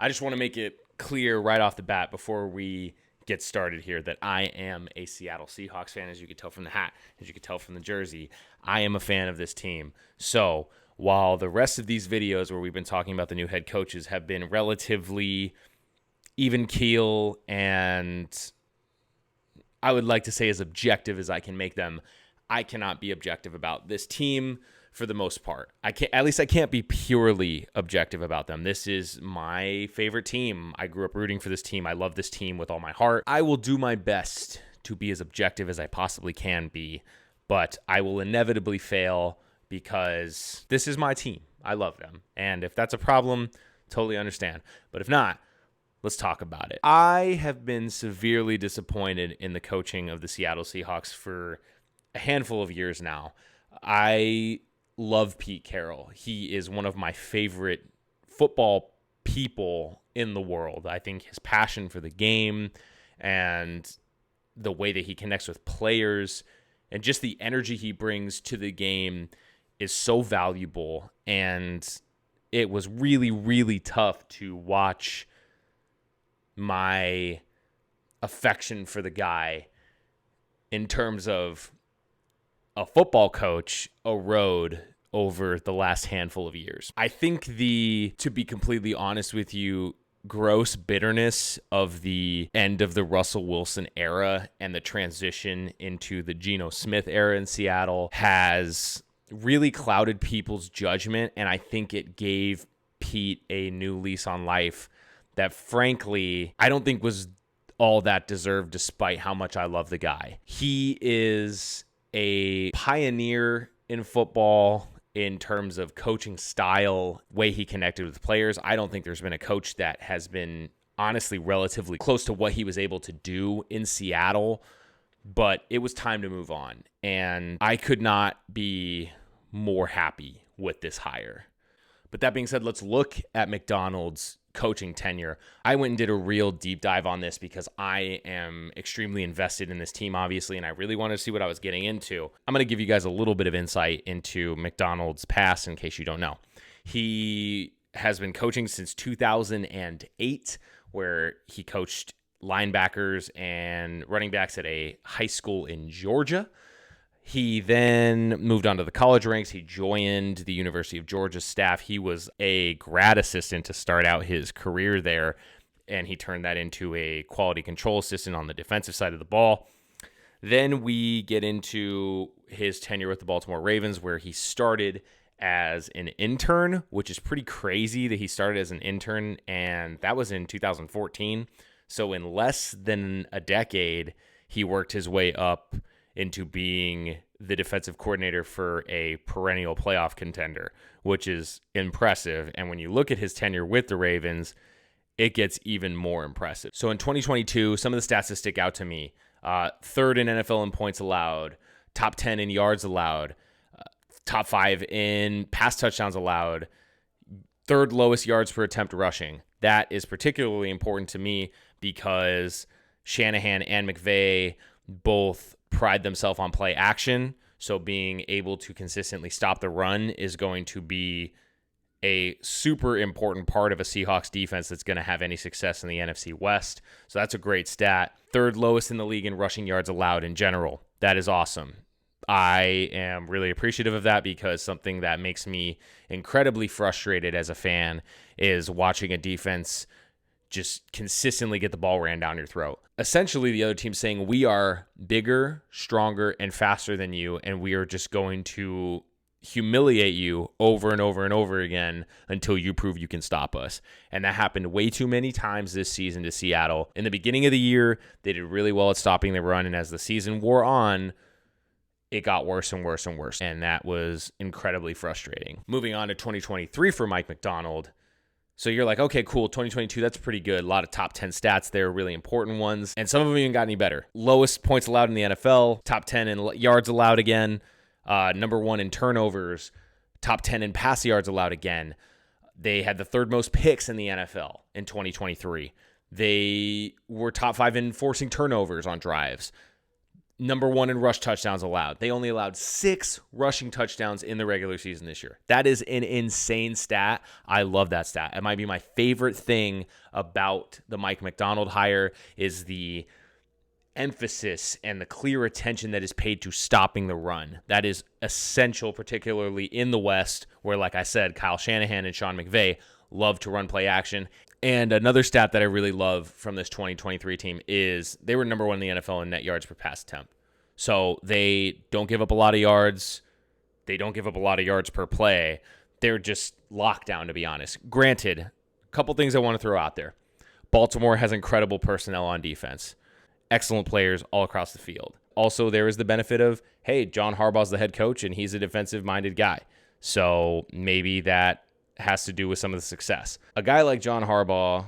I just want to make it clear right off the bat before we get started here that I am a Seattle Seahawks fan, as you could tell from the hat, as you could tell from the jersey. I am a fan of this team. So while the rest of these videos where we've been talking about the new head coaches have been relatively even keel and I would like to say as objective as I can make them, I cannot be objective about this team for the most part. I can't be purely objective about them. This is my favorite team. I grew up rooting for this team. I love this team with all my heart. I will do my best to be as objective as I possibly can be, but I will inevitably fail because this is my team. I love them. And if that's a problem, totally understand. But if not, let's talk about it. I have been severely disappointed in the coaching of the Seattle Seahawks for a handful of years now. I love Pete Carroll. He is one of my favorite football people in the world. I think his passion for the game and the way that he connects with players and just the energy he brings to the game is so valuable. And it was really, really tough to watch my affection for the guy in terms of a football coach erode over the last handful of years. I think to be completely honest with you, gross bitterness of the end of the Russell Wilson era and the transition into the Geno Smith era in Seattle has really clouded people's judgment, and I think it gave Pete a new lease on life that, frankly, I don't think was all that deserved despite how much I love the guy. He is a pioneer in football in terms of coaching style, way he connected with players. I don't think there's been a coach that has been honestly relatively close to what he was able to do in Seattle, but it was time to move on. And I could not be more happy with this hire. But that being said, let's look at Macdonald's coaching tenure. I went and did a real deep dive on this because I am extremely invested in this team, obviously, and I really wanted to see what I was getting into. I'm going to give you guys a little bit of insight into Macdonald's past in case you don't know. He has been coaching since 2008, where he coached linebackers and running backs at a high school in Georgia. He then moved on to the college ranks. He joined the University of Georgia staff. He was a grad assistant to start out his career there, and he turned that into a quality control assistant on the defensive side of the ball. Then we get into his tenure with the Baltimore Ravens, where he started as an intern, which is pretty crazy that he started as an intern, and that was in 2014. So in less than a decade, he worked his way up into being the defensive coordinator for a perennial playoff contender, which is impressive. And when you look at his tenure with the Ravens, it gets even more impressive. So in 2022, some of the stats that stick out to me, third in NFL in points allowed, top 10 in yards allowed, top 5 in pass touchdowns allowed, third lowest yards per attempt rushing. That is particularly important to me because Shanahan and McVay both pride themselves on play action. So being able to consistently stop the run is going to be a super important part of a Seahawks defense that's going to have any success in the NFC West. So that's a great stat. Third lowest in the league in rushing yards allowed in general. That is awesome. I am really appreciative of that because something that makes me incredibly frustrated as a fan is watching a defense just consistently get the ball ran down your throat. Essentially, the other team's saying, we are bigger, stronger, and faster than you, and we are just going to humiliate you over and over and over again until you prove you can stop us. And that happened way too many times this season to Seattle. In the beginning of the year, they did really well at stopping the run, and as the season wore on, it got worse and worse and worse, and that was incredibly frustrating. Moving on to 2023 for Mike Macdonald. So you're like, okay, cool, 2022, that's pretty good. A lot of top 10 stats there, really important ones. And some of them even got any better. Lowest points allowed in the NFL, top 10 in yards allowed again, number 1 in turnovers, top 10 in pass yards allowed again. They had the third most picks in the NFL in 2023. They were top 5 in forcing turnovers on drives. number one in rush touchdowns allowed. They only allowed 6 rushing touchdowns in the regular season this year. That is an insane stat. I love that stat. It might be my favorite thing about the Mike Macdonald hire is the emphasis and the clear attention that is paid to stopping the run. That is essential, particularly in the West, where, like I said, Kyle Shanahan and Sean McVay love to run play action. And another stat that I really love from this 2023 team is they were number one in the NFL in net yards per pass attempt. So they don't give up a lot of yards. They don't give up a lot of yards per play. They're just locked down, to be honest. Granted, a couple things I want to throw out there. Baltimore has incredible personnel on defense. Excellent players all across the field. Also, there is the benefit of, hey, John Harbaugh's the head coach, and he's a defensive-minded guy. So maybe that has to do with some of the success. A guy like John Harbaugh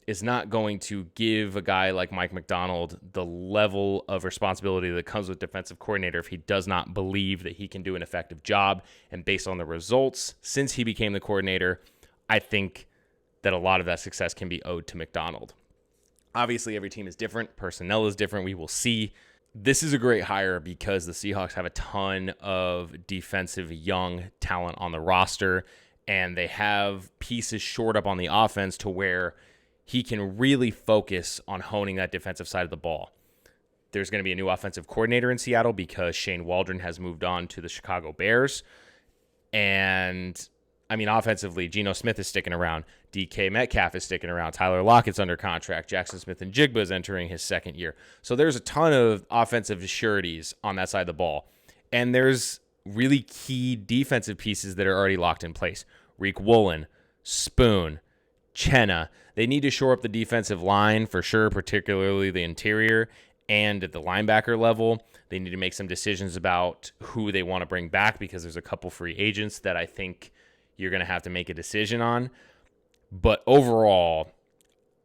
is not going to give a guy like Mike Macdonald the level of responsibility that comes with defensive coordinator if he does not believe that he can do an effective job. And based on the results since he became the coordinator, I think that a lot of that success can be owed to Macdonald. Obviously, every team is different. Personnel is different. We will see. This is a great hire because the Seahawks have a ton of defensive young talent on the roster, and they have pieces shored up on the offense to where he can really focus on honing that defensive side of the ball. There's going to be a new offensive coordinator in Seattle because Shane Waldron has moved on to the Chicago Bears. And, I mean, offensively, Geno Smith is sticking around. DK Metcalf is sticking around. Tyler Lockett's under contract. Jackson Smith and Jigba is entering his second year. So there's a ton of offensive sureties on that side of the ball. And there's really key defensive pieces that are already locked in place. Reek Woolen, Spoon, Chenna. They need to shore up the defensive line for sure, particularly the interior and at the linebacker level. They need to make some decisions about who they want to bring back because there's a couple free agents that I think you're going to have to make a decision on. But overall,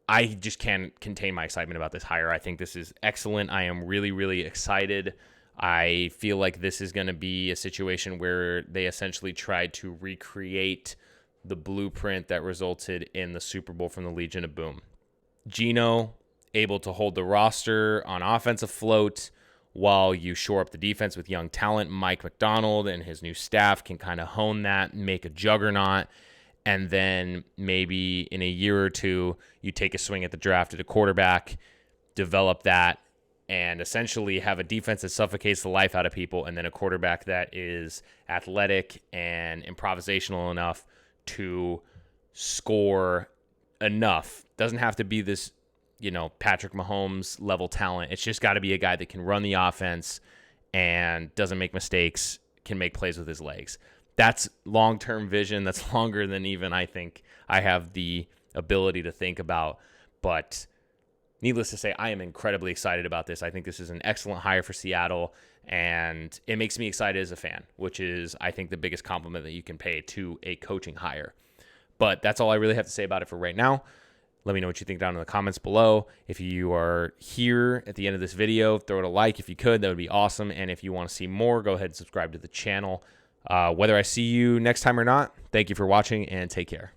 I just can't contain my excitement about this hire. I think this is excellent. I am really, really excited. I feel like this is going to be a situation where they essentially tried to recreate the blueprint that resulted in the Super Bowl from the Legion of Boom. Geno able to hold the roster on offense afloat while you shore up the defense with young talent. Mike Macdonald and his new staff can kind of hone that, make a juggernaut, and then maybe in a year or two, you take a swing at the draft at a quarterback, develop that, and essentially have a defense that suffocates the life out of people, and then a quarterback that is athletic and improvisational enough to score enough. Doesn't have to be this, Patrick Mahomes level talent. It's just got to be a guy that can run the offense and doesn't make mistakes, can make plays with his legs. That's long-term vision. That's longer than even I think I have the ability to think about. But needless to say, I am incredibly excited about this. I think this is an excellent hire for Seattle, and it makes me excited as a fan, which is, I think, the biggest compliment that you can pay to a coaching hire. But that's all I really have to say about it for right now. Let me know what you think down in the comments below. If you are here at the end of this video, throw it a like if you could. That would be awesome. And if you want to see more, go ahead and subscribe to the channel. Whether I see you next time or not, thank you for watching and take care.